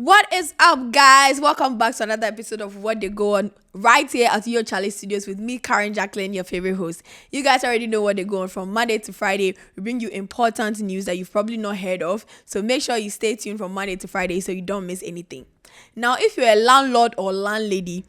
What is up, guys? Welcome back to another episode of What They Go On right here at your Charlie Studios with me, Karen Jacqueline, your favorite host. You guys already know what they go on from Monday to Friday. We bring you important news that you've probably not heard of. So make sure you stay tuned from Monday to Friday so you don't miss anything. Now, if you're a landlord or landlady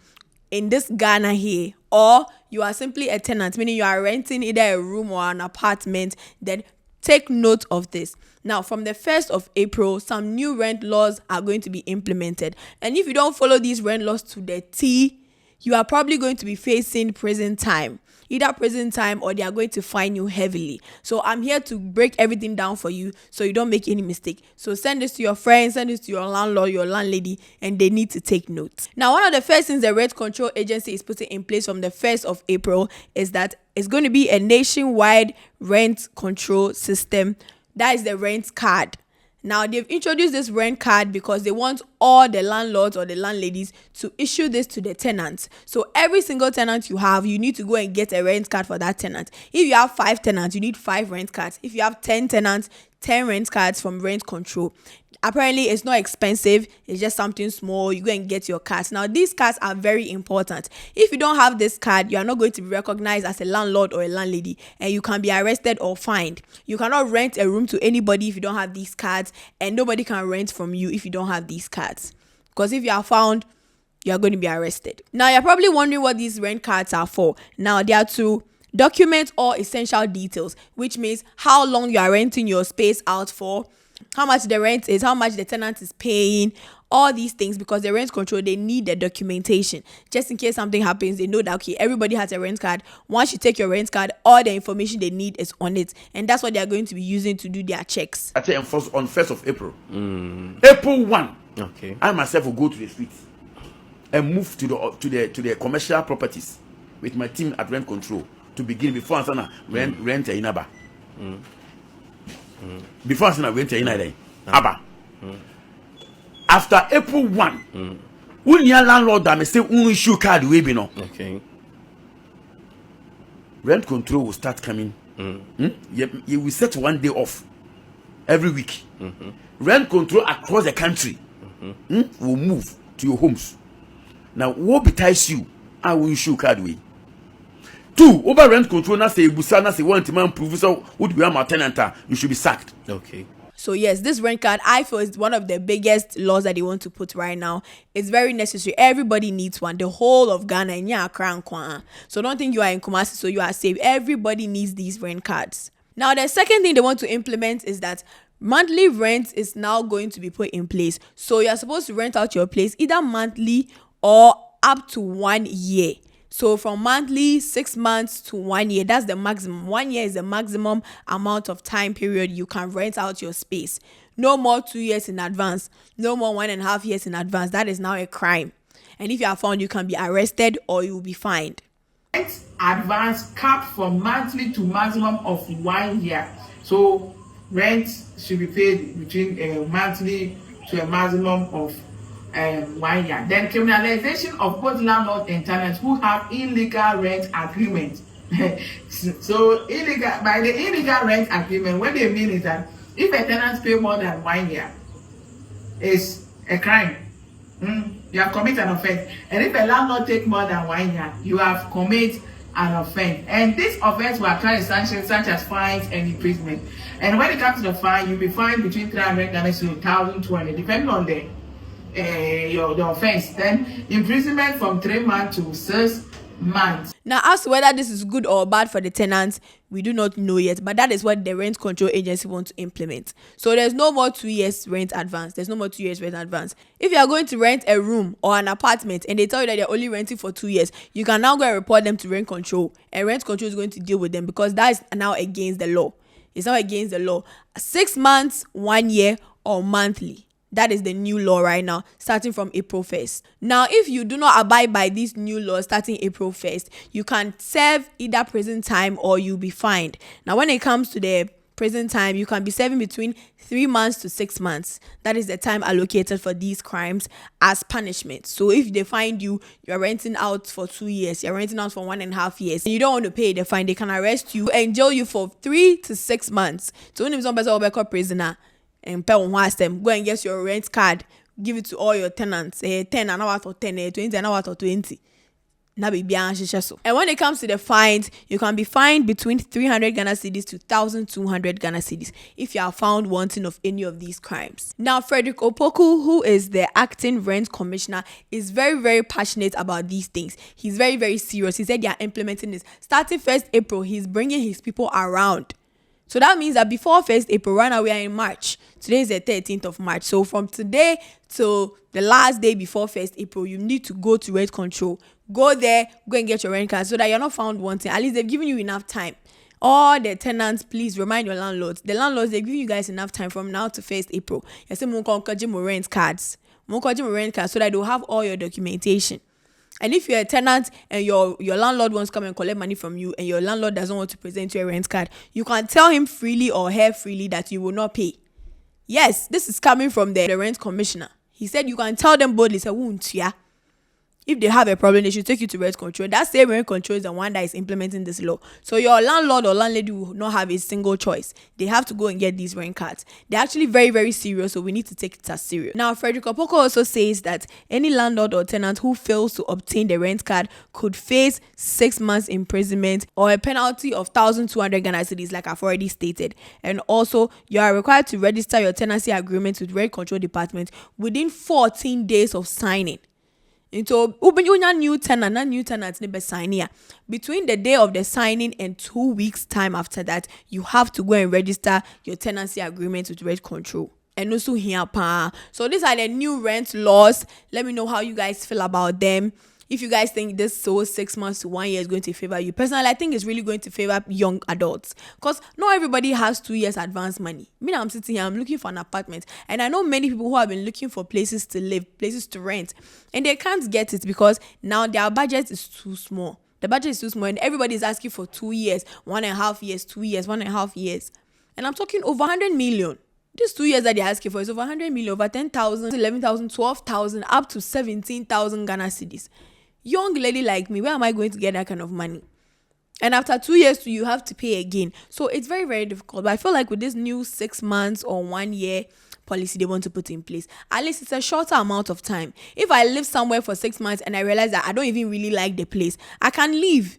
in this Ghana here, or you are simply a tenant, meaning you are renting either a room or an apartment, then take note of this. Now, from the 1st of April, some new rent laws are going to be implemented. And if you don't follow these rent laws to the T, you are probably going to be facing prison time. Either prison time or they are going to fine you heavily. So I'm here to break everything down for you so you don't make any mistake. So send this to your friends, send this to your landlord, your landlady, and they need to take note. Now, one of the first things the Rent Control Agency is putting in place from the 1st of April is that it's going to be a nationwide rent control system. That is the rent card. Now, they've introduced this rent card because they want all the landlords or the landladies to issue this to the tenants. So every single tenant you have, you need to go and get a rent card for that tenant. If you have 5 tenants, you need 5 rent cards. If you have 10 tenants, 10 rent cards from Rent Control. Apparently, it's not expensive. It's just something small. You go and get your cards. Now, these cards are very important. If you don't have this card, you are not going to be recognized as a landlord or a landlady, and you can be arrested or fined. You cannot rent a room to anybody if you don't have these cards, and nobody can rent from you if you don't have these cards. Because if you are found, you are going to be arrested. Now, you're probably wondering what these rent cards are for. Now, they are to document all essential details, which means how long you are renting your space out for, how much the rent is, how much the tenant is paying, all these things, because the rent control, they need the documentation. Just in case something happens, they know that, okay, everybody has a rent card. Once you take your rent card, all the information they need is on it. And that's what they are going to be using to do their checks. I tell you, on 1st of April. April 1. Okay. I myself will go to the streets and move to the commercial properties with my team at Rent Control to begin before I rent a inaba. Before I rent a inaba. Aba. After April 1, when your landlord that may say issue card we be no. Okay. Rent Control will start coming. You will set one day off every week. Rent Control across the country will move to your homes. Now, what betides you? I will issue card we. 2, over Rent Control, na say busana say one man prove so would be a tenant, you should be sacked. Okay. So yes, this rent card, I feel, is one of the biggest laws that they want to put right now. It's very necessary. Everybody needs one. The whole of Ghana and Accra. So don't think you are in Kumasi, so you are safe. Everybody needs these rent cards. Now, the second thing they want to implement is that monthly rent is now going to be put in place. So you're supposed to rent out your place either monthly or up to 1 year. So from monthly, 6 months to 1 year, that's the maximum. 1 year is the maximum amount of time period you can rent out your space. No more 2 years in advance. No more 1.5 years in advance. That is now a crime. And if you are found, you can be arrested or you will be fined. Rent advance capped from monthly to maximum of 1 year. So rent should be paid between monthly to a maximum of 1 year. Then criminalization of both landlords and tenants who have illegal rent agreement. So by the illegal rent agreement, what they mean is that if a tenant pay more than 1 year, it's a crime. You have committed an offense. And if a landlord take more than 1 year, you have committed an offense. And this offense will attract sanctions such as fines and imprisonment. And when it comes to the fine, you'll be fined between 300 to 1,200, depending on the offense. Then imprisonment from 3 months to 6 months. Now, as to whether this is good or bad for the tenants, we do not know yet, but that is what the Rent Control Agency wants to implement. So there's no more 2 years rent advance. There's no more 2 years rent advance. If you are going to rent a room or an apartment and they tell you that they're only renting for 2 years, you can now go and report them to Rent Control, and Rent Control is going to deal with them because that is now against the law. It's now against the law. 6 months, 1 year, or monthly. That is the new law right now, starting from April 1st. Now, if you do not abide by these new laws starting April 1st, you can serve either prison time or you'll be fined. Now, when it comes to the prison time, you can be serving between 3 months to 6 months. That is the time allocated for these crimes as punishment. So if they find you, you're renting out for 2 years, you're renting out for 1.5 years, and you don't want to pay the fine, they can arrest you and jail you for 3 to 6 months. So when it's not better, prisoner, and pay on them, go and get your rent card give it to all your tenants. 10 and out of 10, 20 and out of 20. And when it comes to the fines, you can be fined between 300 Ghana cedis to 1,200 Ghana cedis if you are found wanting of any of these crimes. Now, Frederick Opoku, who is the acting rent commissioner, is very, very passionate about these things. He's very, very serious. He said they are implementing this. Starting 1st April, he's bringing his people around. So that means that before 1st April, right now we are in March. Today is the 13th of March. So from today to the last day before 1st April, you need to go to rent control. Go there, go and get your rent card so that you're not found wanting. At least they've given you enough time. All the tenants, please remind your landlords. The landlords, they've given you guys enough time from now to 1st April. You say, rent cards. Rent cards so that they'll have all your documentation. And if you're a tenant and your landlord wants to come and collect money from you and your landlord doesn't want to present you a rent card, you can tell him freely or her freely that you will not pay. Yes, this is coming from the rent commissioner. He said you can tell them boldly, say, if they have a problem, they should take you to rent control. That same rent control is the one that is implementing this law. So your landlord or landlady will not have a single choice. They have to go and get these rent cards. They're actually very, very serious, so we need to take it as serious. Now, Frederick Opoku also says that any landlord or tenant who fails to obtain the rent card could face 6 months imprisonment or a penalty of 1,200 Ghana cedis, like I've already stated. And also, you are required to register your tenancy agreement with rent control department within 14 days of signing. So, new tenant between the day of the signing and 2 weeks time after that, you have to go and register your tenancy agreement with rent control. And also here, so these are the new rent laws. Let me know how you guys feel about them. If you guys think this 6 months to 1 year is going to favor you, personally, I think it's really going to favor young adults because not everybody has 2 years advance money. I'm sitting here, I'm looking for an apartment, and I know many people who have been looking for places to live, places to rent, and they can't get it because now their budget is too small. The budget is too small, and everybody is asking for 2 years, 1.5 years, 2 years, 1.5 years, and I'm talking over 100 million. These 2 years that they're asking for is over 100 million, over 10,000, 11,000, 12,000, up to 17,000 Ghana cedis. Young lady like me, where am I going to get that kind of money? And after 2 years, you have to pay again. So it's very, very difficult. But I feel like with this new 6 months or 1 year policy they want to put in place, at least it's a shorter amount of time. If I live somewhere for 6 months and I realize that I don't even really like the place, I can leave.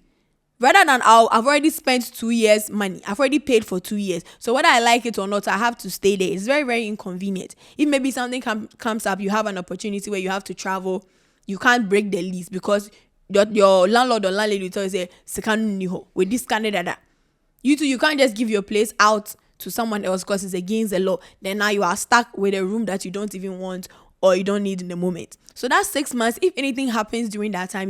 Rather than I've already spent 2 years money. I've already paid for 2 years. So whether I like it or not, I have to stay there. It's very, very inconvenient. If maybe something comes up, you have an opportunity where you have to travel, you can't break the lease because your landlord or landlady will tell you, say, with this kind of data. You can't just give your place out to someone else because it's against the law. Then now you are stuck with a room that you don't even want or you don't need in the moment. So that's 6 months. If anything happens during that time,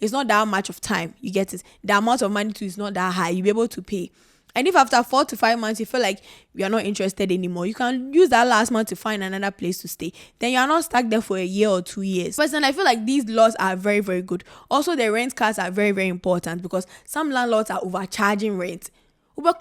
it's not that much of time. You get it? The amount of money too is not that high. You'll be able to pay. And if after 4 to 5 months you feel like you're not interested anymore, you can use that last month to find another place to stay. Then you're not stuck there for a year or 2 years. Personally, I feel like these laws are very, very good. Also, the rent cards are very, very important because some landlords are overcharging rent. They'll be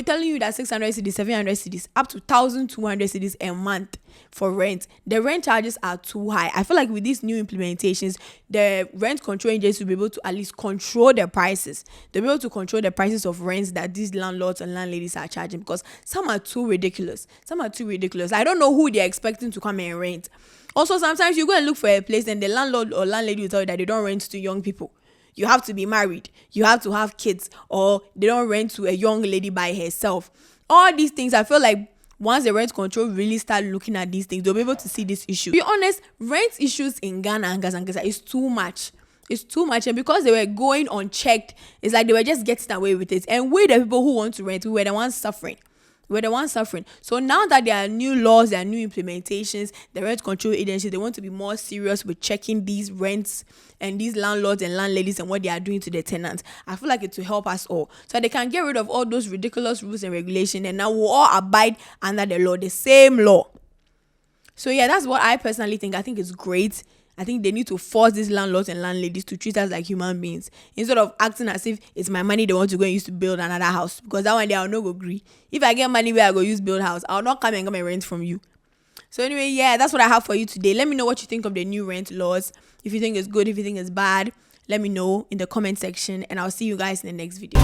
telling you that 600 cedis, 700 cedis, up to 1,200 cedis a month for rent. The rent charges are too high. I feel like with these new implementations, the rent control agencies will be able to at least control the prices. They'll be able to control the prices of rents that these landlords and landladies are charging because some are too ridiculous. I don't know who they're expecting to come and rent. Also, sometimes you go and look for a place and the landlord or landlady will tell you that they don't rent to young people. You have to be married. You have to have kids, or they don't rent to a young lady by herself. All these things, I feel like once the rent control really start looking at these things, they'll be able to see this issue. To be honest, rent issues in Ghana and Gaza is too much. It's too much, and because they were going unchecked, it's like they were just getting away with it. And we, the people who want to rent, we were the ones suffering. So now that there are new laws, there are new implementations, the rent control agencies, they want to be more serious with checking these rents and these landlords and landladies and what they are doing to the tenants. I feel like it will help us all. So they can get rid of all those ridiculous rules and regulations, and now we'll all abide under the law, the same law. So yeah, that's what I personally think. I think it's great. I think they need to force these landlords and landladies to treat us like human beings instead of acting as if it's my money they want to go and use to build another house, because that one day I'll not go agree. If I get money where I go use build house, I'll not come and rent from you. So anyway, yeah, that's what I have for you today. Let me know what you think of the new rent laws. If you think it's good, if you think it's bad, let me know in the comment section, and I'll see you guys in the next video.